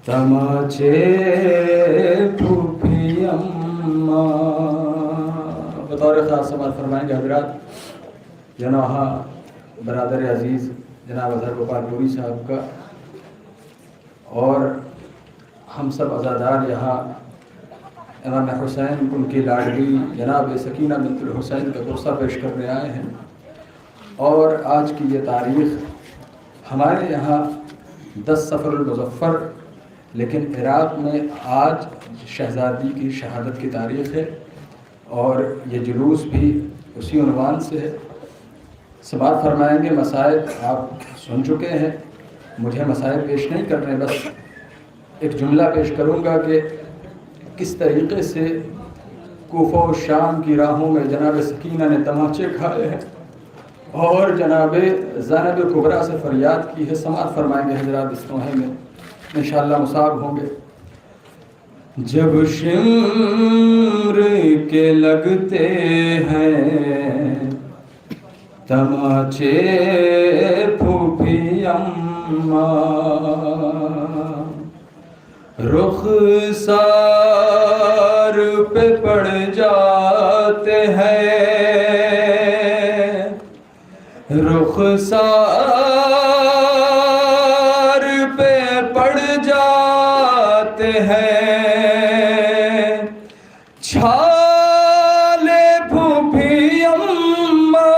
तमाचे फूफी अम्मा। बतौर ख़ास समात फरमाएंगे हज़रात जनाब बरदर अज़ीज़ जनाब अज़हर गोपालपुरी साहब का, और हम सब अज़ादार यहाँ इमाम हुसैन उनकी लाडली जनाब सकीना बिन्त हुसैन का गुस्सा पेश करने आए हैं। और आज की ये तारीख़ हमारे यहाँ 10 सफ़रुल मुज़फ़्फ़र, लेकिन इराक़ में आज शहज़ादी की शहादत की तारीख़ है और ये जुलूस भी उसी उन्वान से है। समाअत फरमाएंगे। मसाइल आप सुन चुके हैं, मुझे मसाइल पेश नहीं करने, बस एक जुमला पेश करूँगा कि किस तरीक़े से कूफा और शाम की राहों में जनाब सकीना ने तमाचे खाए हैं और जनाब ज़ैनब कुबरा से फ़रियाद की है। समाअत फरमाएंगे हज़रात इस तोहे में इंशाअल्लाह मुसाब होंगे। जब शिम्र के लगते हैं तमाचे फूफी अम्मा, रुखसार पे पड़ जाते हैं, रुखसार पे पड़ जाते हैं, छाले फूफी अम्मा,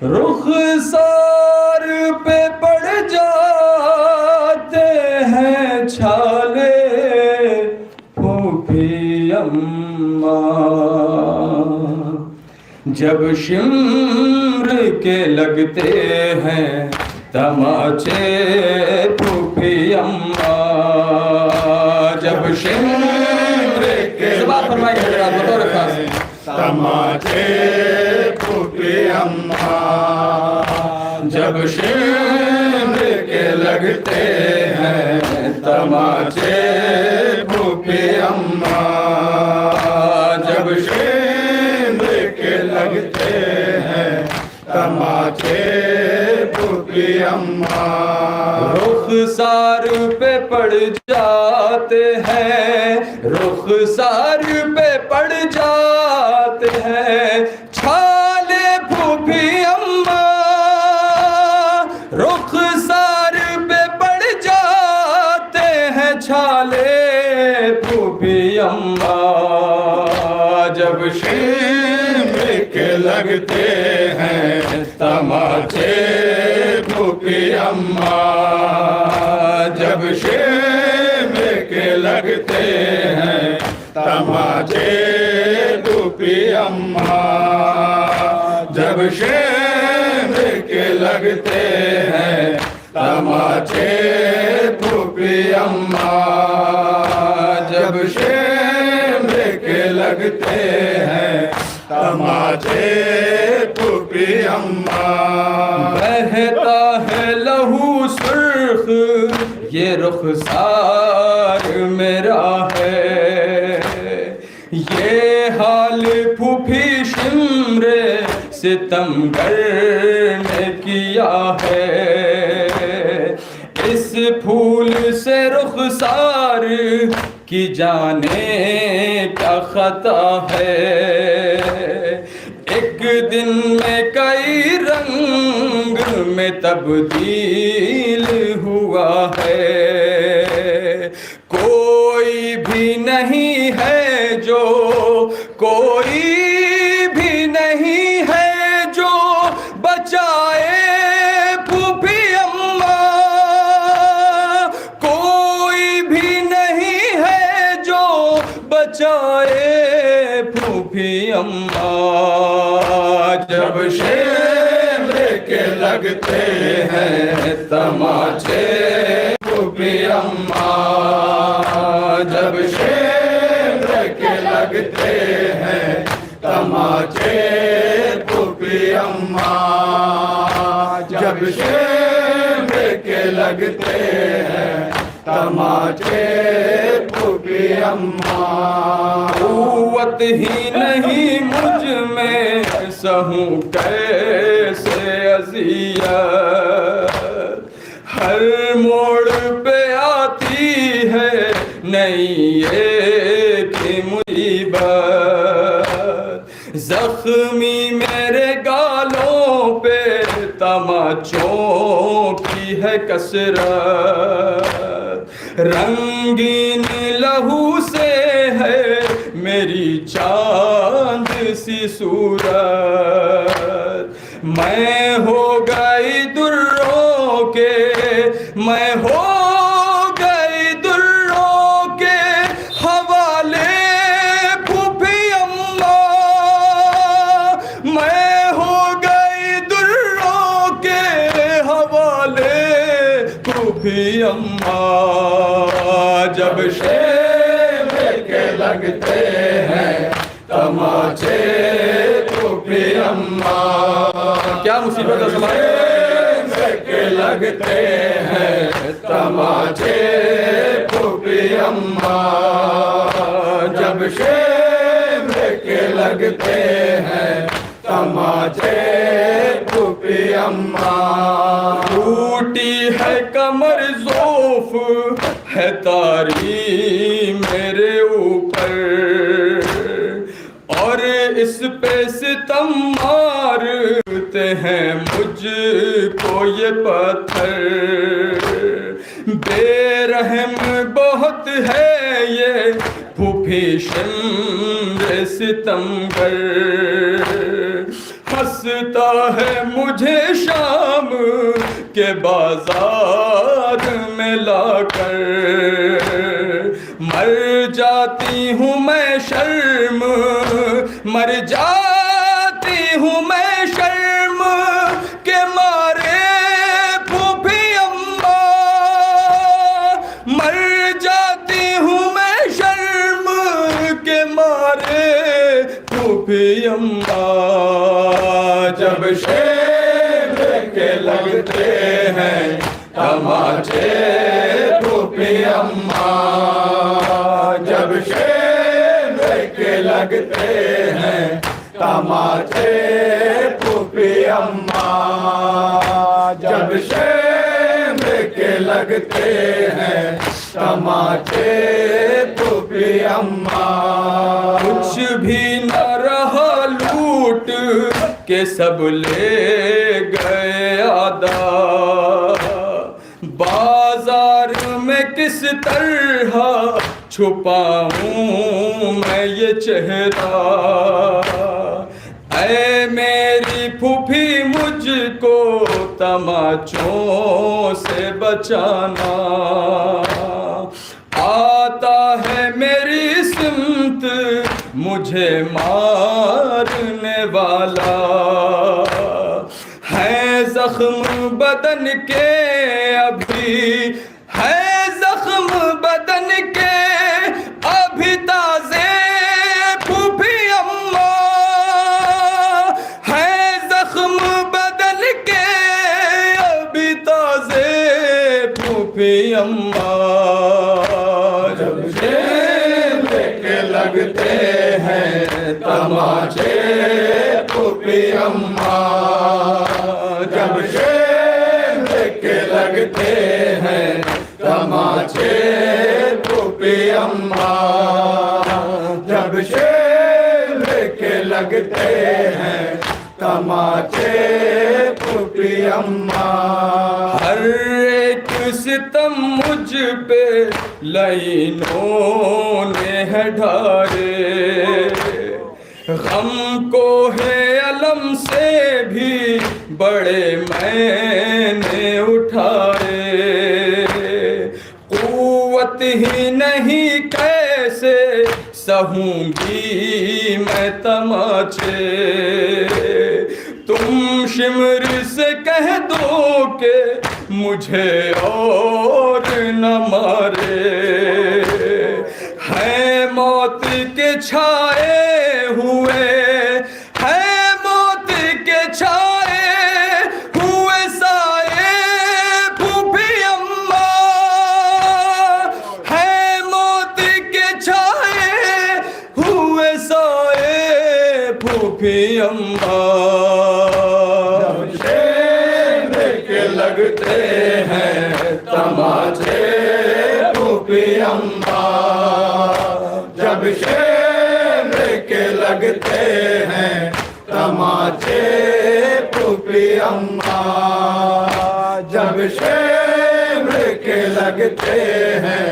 रुखसार पे पड़ जाते हैं, छाले फूफी अम्मा। जब शिम्र के लगते हैं तमाचे फूफी अम्मा, जब शिम्र के तमाचे फूफी अम्मा, जब शिम्र के लगते हैं तमाचे फूफी अम्मा, जब शिम्र के लगते हैं तमाचे फूफी अम्मा, रुखसार पे पड़ जाते हैं, रुखसार पे पड़ जाते हैं, छाले फूफी अम्मा, रुखसार पे पड़ जाते हैं, छाले फूफी अम्मा, जब शिम्र के लगते हैं तमाचे फूफी अम्मा, जब शिम्र के लगते हैं तमाचे फूफी अम्मा, जब शिम्र के लगते हैं तमाचे फूफी अम्मा, जब शिम्र के लगते हैं तमाचे फूफी अम्मा। बहता है लहू सुर्ख ये रुखसार मेरा है, ये हाल फूफी शिम्र सितमगर ने किया है, इस फूल से रुखसार की जाने क्या खता है, एक दिन में कई रंग में तब्दील हुआ है, कोई भी नहीं है जो, कोई भी नहीं है जो बचाए फूफी अम्मा, कोई भी नहीं है जो बचाए फूफी अम्मा, जब शिम्र के लगते हैं तमाचे फूफी अम्मा, जब शिम्र के लगते हैं तमाचे फूफी अम्मा, जब शिम्र के लगते हैं तमाचे फूफी अम्मा। कुव्वत ही नहीं मुझ में सहूं कैसे अज़ियत, हर मोड़ पे आती है नई एक मुसीबत, जख्मी मेरे गालों पे तमाचों की है कसरत, रंगीन लहू से है मेरी चांद सी सूरत, मैं हो गई दुर्रों के, मैं हो गई दुर्रों के हवाले फूफी अम्मा, मैं हो गई दुर्रों के हवाले फूफी अम्मा, जब शेर के लगते हैं तमाचे फूफी अम्मा, क्या मुसीबत है समाज के लगते हैं तमाचे फूफी अम्मा, जब शेर के लगते हैं तमाचे फूफी अम्मा, टूटी है कमर ज़ोफ है तारी मेरे ऊपर, और इस पे सितम मारते हैं मुझको ये पत्थर, बेरहम बहुत है ये फूफी शिमरे सितमगर, हंसता है मुझे शाम के बाजार में लाकर, मर जाती हूँ मैं शर्म, मर जाती हूँ मैं शर्म के मारे फूफी अम्मा, मर जाती हूँ मैं शर्म के मारे फूफी अम्मा, जब शेर के लगते हैं तमाचे फूफी अम्मा, जब शेर के लगते हैं तमाचे फूफी अम्मा, जब शेर के लगते हैं तमाचे फूफी अम्मा, कुछ भी न रहा लूट के सब ले गए आदा, बाजार में किस तरह छुपाऊं मैं ये चेहरा, ऐ मेरी फूफी मुझको तमाचों से बचाना, आता है मेरी सिमत मुझे मारने वाला, है जख्म बदन के अभी, है जख्म बदन के अभी ताजे फूफी अम्मा, है जख्म बदन के अभी ताजे फूफी अम्मा, जब शेर के लगते हैं तमाचे फूफी अम्मा, जब शेर के लगते हैं तमाचे फूफी अम्मा, जब शेर के लगते हैं तमाचे फूफी अम्मा, हर एक सितम मुझ पे लाइनों ने है ढारे, गम को है अलम से भी बड़े मैंने उठाए, कुव्वत ही नहीं कैसे सहूंगी मैं तमाचे, तुम शिमर से कह दो के मुझे और न मारे, है मौत के छाए हुए, है मौत के छाए हुए साए फूफी अम्मा, है मौत के छाए हुए साए फूफी अम्मा, जब शेर के लगते हैं तमाचे फूफी अम्मा। जब शेर के लगते हैं तमाचे फूफी अम्मा। जब शेर के लगते हैं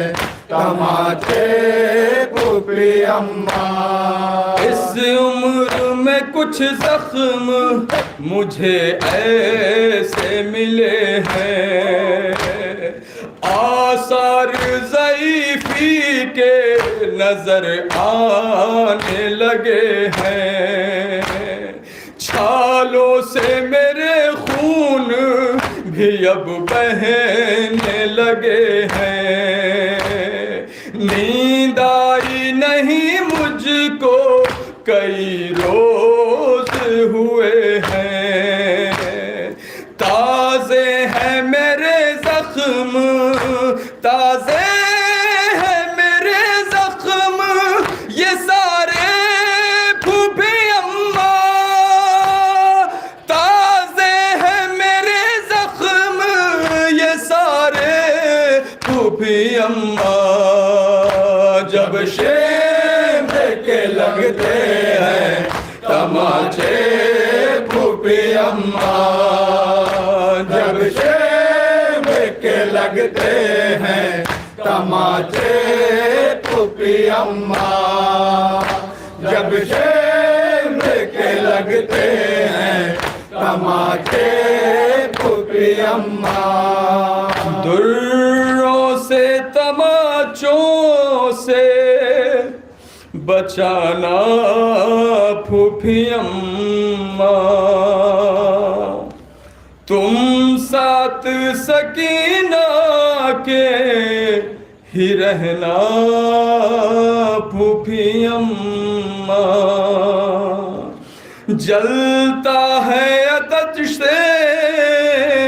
तमाचे फूफी अम्मा। इस उम्र में कुछ जख्म मुझे ऐसे मिले हैं, आसार ज़ईफ़ी के नजर आने लगे हैं। छालों से मेरे खून भी अब बहने लगे हैं। नींद आई नहीं मुझको कई रोज हुए हैं। ताज़े हैं मेरे जख्म, ताज़े हैं मेरे जख्म, ये सारे फूफी अम्मा। ताज़े हैं मेरे जख्म, ये सारे फूफी अम्मा। जब शेर के लगते हैं तमाचे फूफी अम्मा। जब शेर के लगते हैं तमाचे फूफी अम्मा। जब शेर के लगते हैं तमाचे फूफी अम्मा। दुर्रों से तमाचों से बचाना फूफी अम्मा। तुम साथ सकीना के ही रहना फूफी अम्मा। जलता है आतिश से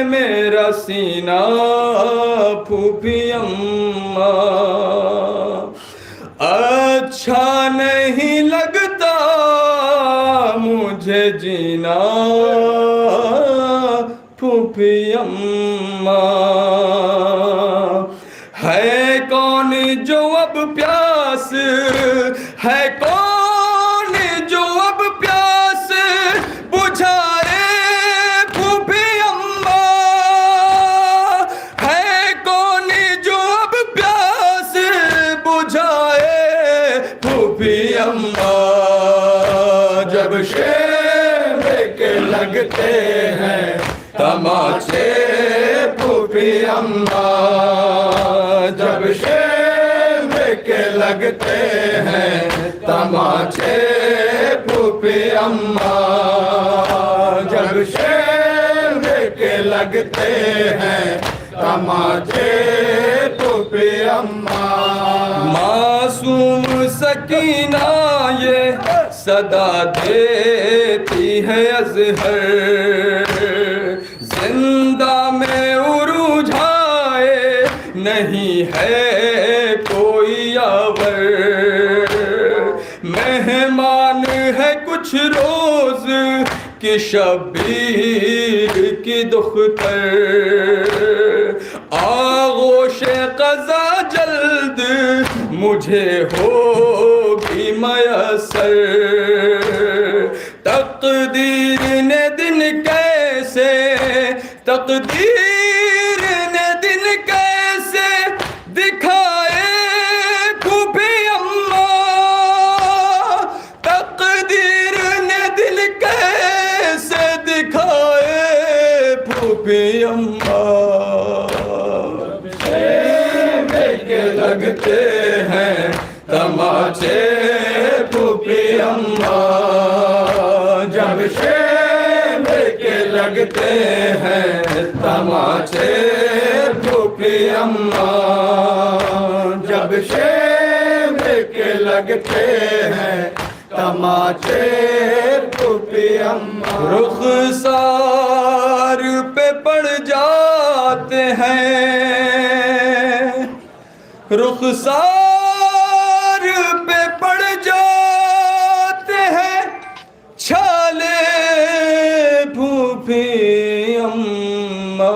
मेरा सीना फूफी अम्मा। अच्छा नहीं लगता मुझे जीना फूफी अम्मा। है कौन जो अब प्यास, है कौन जो अब प्यास बुझाए फूफी अम्मा। है कौन जो अब प्यास बुझाए फूफी अम्मा। जब शेर के लगते हैं तमाचे फूफी अम्मा। जब शेर के लगते हैं तमाचे फूफी अम्मा। जब शेर के लगते हैं तमाचे फूफी अम्मा। मासूम सकीना ये सदा देती है अज़हर, जिंदा में उरुझाए नहीं है कोई यावर। मेहमान है कुछ रोज की शबीर की दुख्तर। आगोश क़ज़ा जल्द मुझे होगी मयस्सर। तकदीर ने दिन कैसे, तकदीर ने दिन कैसे दिखाए फूफी अम्मा। तकदीर ने दिन कैसे दिखाए फूफी अम्मा। के लगते हैं तमाचे फूफी अम्मा। जब शेर के लगते हैं तमाचे फूफी अम्मा। जब शेर के लगते हैं तमाचे फूफी अम्मा। रुखसार पे पड़ जाते हैं, रुखसार पे पड़ जाते हैं छाले फूफी अम्मा।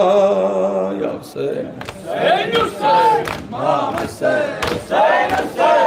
या Hussein, Imam Hussein, Hussein, Hussein.